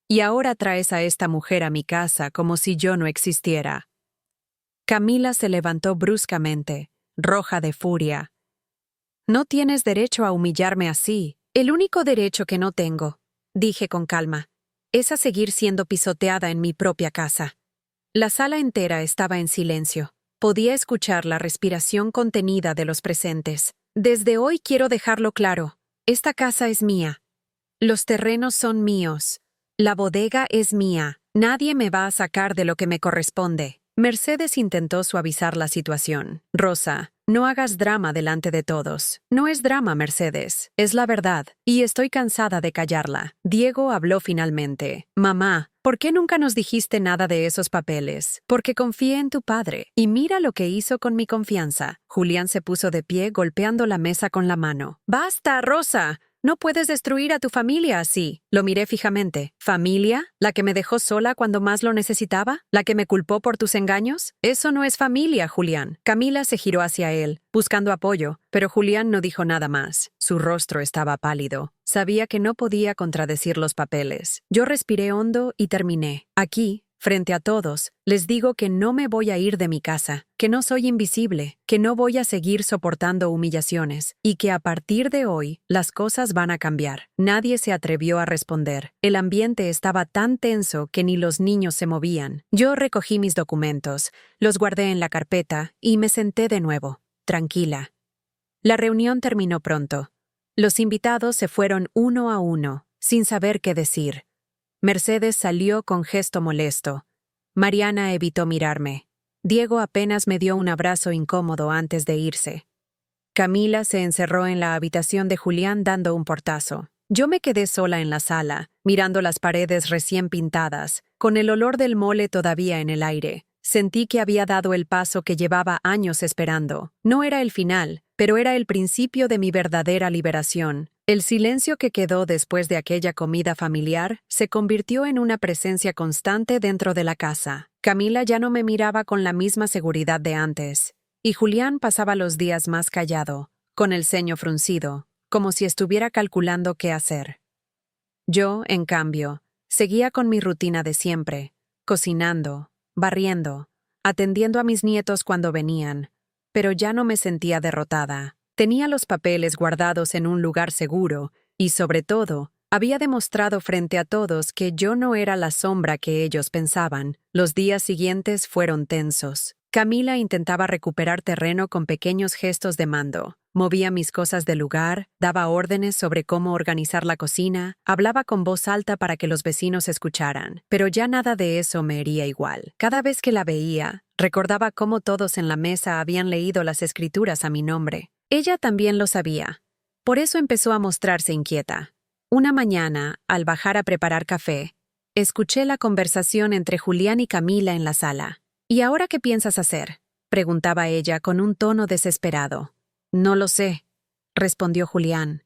Speaker 1: Y ahora traes a esta mujer a mi casa como si yo no existiera. Camila se levantó bruscamente, roja de furia. No tienes derecho a humillarme así. El único derecho que no tengo, dije con calma, es a seguir siendo pisoteada en mi propia casa. La sala entera estaba en silencio. Podía escuchar la respiración contenida de los presentes. Desde hoy quiero dejarlo claro. Esta casa es mía. Los terrenos son míos. La bodega es mía. Nadie me va a sacar de lo que me corresponde. Mercedes intentó suavizar la situación. Rosa, no hagas drama delante de todos. No es drama, Mercedes. Es la verdad. Y estoy cansada de callarla. Diego habló finalmente. Mamá, ¿por qué nunca nos dijiste nada de esos papeles? Porque confié en tu padre. Y mira lo que hizo con mi confianza. Julián se puso de pie golpeando la mesa con la mano. ¡Basta, Rosa! No puedes destruir a tu familia así. Lo miré fijamente. ¿Familia? ¿La que me dejó sola cuando más lo necesitaba? ¿La que me culpó por tus engaños? Eso no es familia, Julián. Camila se giró hacia él, buscando apoyo, pero Julián no dijo nada más. Su rostro estaba pálido. Sabía que no podía contradecir los papeles. Yo respiré hondo y terminé. Aquí, frente a todos, les digo que no me voy a ir de mi casa, que no soy invisible, que no voy a seguir soportando humillaciones, y que a partir de hoy las cosas van a cambiar. Nadie se atrevió a responder. El ambiente estaba tan tenso que ni los niños se movían. Yo recogí mis documentos, los guardé en la carpeta y me senté de nuevo, tranquila. La reunión terminó pronto. Los invitados se fueron uno a uno, sin saber qué decir. Mercedes salió con gesto molesto. Mariana evitó mirarme. Diego apenas me dio un abrazo incómodo antes de irse. Camila se encerró en la habitación de Julián dando un portazo. Yo me quedé sola en la sala, mirando las paredes recién pintadas, con el olor del mole todavía en el aire. Sentí que había dado el paso que llevaba años esperando. No era el final, pero era el principio de mi verdadera liberación. El silencio que quedó después de aquella comida familiar se convirtió en una presencia constante dentro de la casa. Camila ya no me miraba con la misma seguridad de antes, y Julián pasaba los días más callado, con el ceño fruncido, como si estuviera calculando qué hacer. Yo, en cambio, seguía con mi rutina de siempre, cocinando, barriendo, atendiendo a mis nietos cuando venían, pero ya no me sentía derrotada. Tenía los papeles guardados en un lugar seguro y, sobre todo, había demostrado frente a todos que yo no era la sombra que ellos pensaban. Los días siguientes fueron tensos. Camila intentaba recuperar terreno con pequeños gestos de mando. Movía mis cosas del lugar, daba órdenes sobre cómo organizar la cocina, hablaba con voz alta para que los vecinos escucharan, pero ya nada de eso me hería igual. Cada vez que la veía, recordaba cómo todos en la mesa habían leído las escrituras a mi nombre. Ella también lo sabía. Por eso empezó a mostrarse inquieta. Una mañana, al bajar a preparar café, escuché la conversación entre Julián y Camila en la sala. ¿Y ahora qué piensas hacer?, preguntaba ella con un tono desesperado. No lo sé, respondió Julián.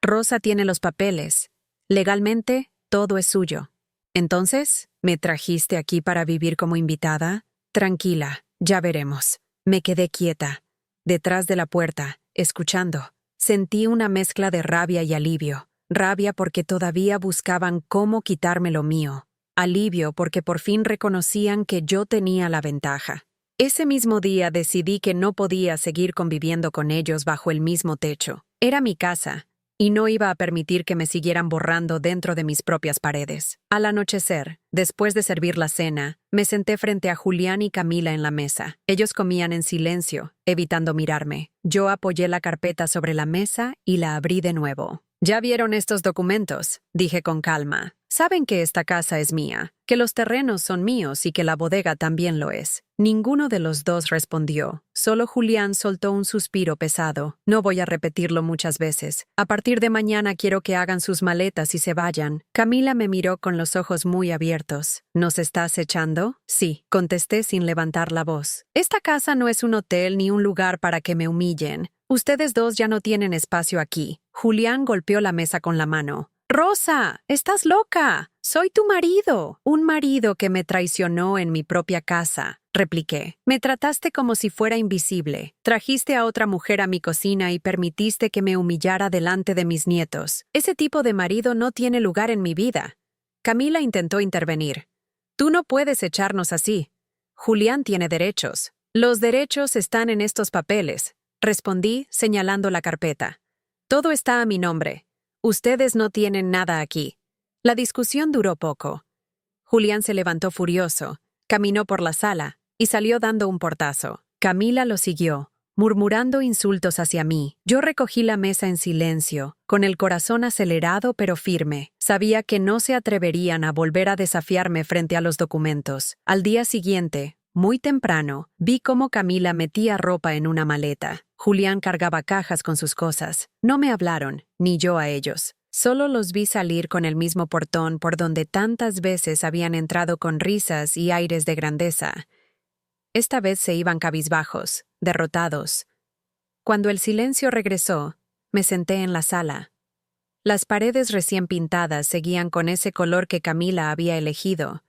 Speaker 1: Rosa tiene los papeles. Legalmente, todo es suyo. Entonces, ¿me trajiste aquí para vivir como invitada? Tranquila, ya veremos. Me quedé quieta, detrás de la puerta, escuchando. Sentí una mezcla de rabia y alivio. Rabia porque todavía buscaban cómo quitarme lo mío. Alivio porque por fin reconocían que yo tenía la ventaja. Ese mismo día decidí que no podía seguir conviviendo con ellos bajo el mismo techo. Era mi casa, y no iba a permitir que me siguieran borrando dentro de mis propias paredes. Al anochecer, después de servir la cena, me senté frente a Julián y Camila en la mesa. Ellos comían en silencio, evitando mirarme. Yo apoyé la carpeta sobre la mesa y la abrí de nuevo. «¿Ya vieron estos documentos?», dije con calma. «Saben que esta casa es mía, que los terrenos son míos y que la bodega también lo es». Ninguno de los dos respondió. Solo Julián soltó un suspiro pesado. No voy a repetirlo muchas veces. A partir de mañana quiero que hagan sus maletas y se vayan. Camila me miró con los ojos muy abiertos. ¿Nos estás echando? Sí, contesté sin levantar la voz. Esta casa no es un hotel ni un lugar para que me humillen. Ustedes dos ya no tienen espacio aquí. Julián golpeó la mesa con la mano. «Rosa, estás loca. Soy tu marido. Un marido que me traicionó en mi propia casa», repliqué. «Me trataste como si fuera invisible. Trajiste a otra mujer a mi cocina y permitiste que me humillara delante de mis nietos. Ese tipo de marido no tiene lugar en mi vida». Camila intentó intervenir. «Tú no puedes echarnos así. Julián tiene derechos. Los derechos están en estos papeles», respondí, señalando la carpeta. «Todo está a mi nombre. Ustedes no tienen nada aquí». La discusión duró poco. Julián se levantó furioso, caminó por la sala y salió dando un portazo. Camila lo siguió, murmurando insultos hacia mí. Yo recogí la mesa en silencio, con el corazón acelerado pero firme. Sabía que no se atreverían a volver a desafiarme frente a los documentos. Al día siguiente, muy temprano, vi cómo Camila metía ropa en una maleta. Julián cargaba cajas con sus cosas. No me hablaron, ni yo a ellos. Solo los vi salir con el mismo portón por donde tantas veces habían entrado con risas y aires de grandeza. Esta vez se iban cabizbajos, derrotados. Cuando el silencio regresó, me senté en la sala. Las paredes recién pintadas seguían con ese color que Camila había elegido,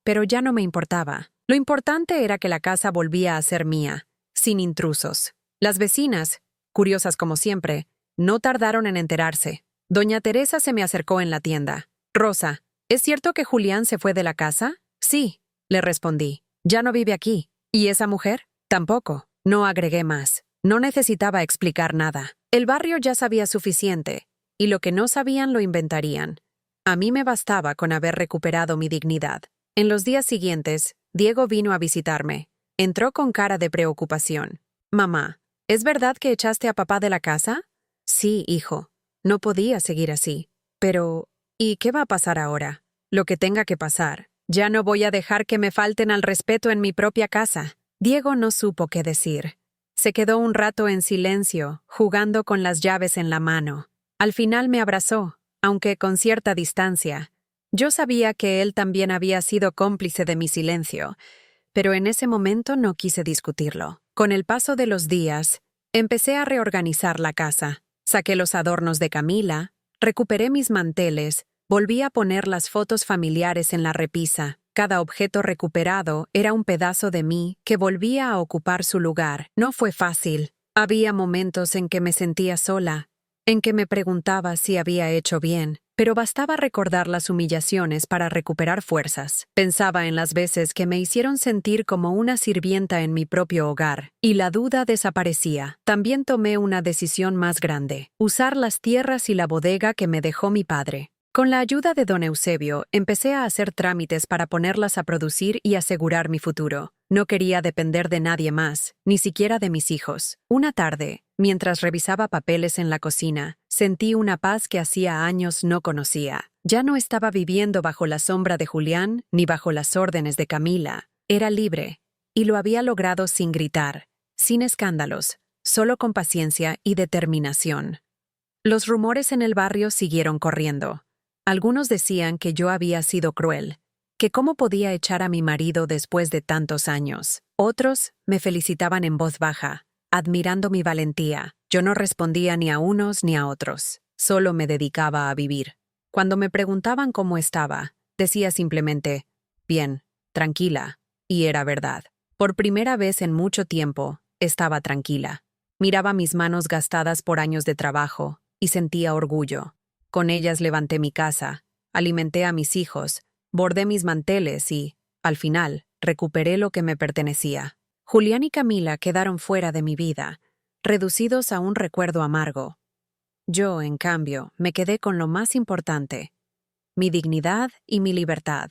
Speaker 1: pero ya no me importaba. Lo importante era que la casa volvía a ser mía, sin intrusos. Las vecinas, curiosas como siempre, No tardaron en enterarse. Doña Teresa se me acercó en la tienda. Rosa, ¿es cierto que Julián se fue de la casa? Sí, le respondí. Ya no vive aquí. ¿Y esa mujer? Tampoco. No agregué más. No necesitaba explicar nada. El barrio ya sabía suficiente, y lo que no sabían lo inventarían. A mí me bastaba con haber recuperado mi dignidad. En los días siguientes, Diego vino a visitarme. Entró con cara de preocupación. Mamá, ¿es verdad que echaste a papá de la casa? Sí, hijo. No podía seguir así. Pero, ¿y qué va a pasar ahora? Lo que tenga que pasar. Ya no voy a dejar que me falten al respeto en mi propia casa. Diego no supo qué decir. Se quedó un rato en silencio, jugando con las llaves en la mano. Al final me abrazó, aunque con cierta distancia. Yo sabía que él también había sido cómplice de mi silencio, pero en ese momento no quise discutirlo. Con el paso de los días, empecé a reorganizar la casa. Saqué los adornos de Camila, recuperé mis manteles, volví a poner las fotos familiares en la repisa. Cada objeto recuperado era un pedazo de mí que volvía a ocupar su lugar. No fue fácil. Había momentos en que me sentía sola, en que me preguntaba si había hecho bien, pero bastaba recordar las humillaciones para recuperar fuerzas. Pensaba en las veces que me hicieron sentir como una sirvienta en mi propio hogar, y la duda desaparecía. También tomé una decisión más grande: usar las tierras y la bodega que me dejó mi padre. Con la ayuda de don Eusebio, empecé a hacer trámites para ponerlas a producir y asegurar mi futuro. No quería depender de nadie más, ni siquiera de mis hijos. Una tarde, mientras revisaba papeles en la cocina, sentí una paz que hacía años no conocía. Ya no estaba viviendo bajo la sombra de Julián ni bajo las órdenes de Camila. Era libre, y lo había logrado sin gritar, sin escándalos, solo con paciencia y determinación. Los rumores en el barrio siguieron corriendo. Algunos decían que yo había sido cruel, que cómo podía echar a mi marido después de tantos años. Otros me felicitaban en voz baja, admirando mi valentía. Yo no respondía ni a unos ni a otros, solo me dedicaba a vivir. Cuando me preguntaban cómo estaba, decía simplemente, bien, tranquila, y era verdad. Por primera vez en mucho tiempo, estaba tranquila. Miraba mis manos gastadas por años de trabajo y sentía orgullo. Con ellas levanté mi casa, alimenté a mis hijos, bordé mis manteles y, al final, recuperé lo que me pertenecía. Julián y Camila quedaron fuera de mi vida, reducidos a un recuerdo amargo. Yo, en cambio, me quedé con lo más importante: mi dignidad y mi libertad.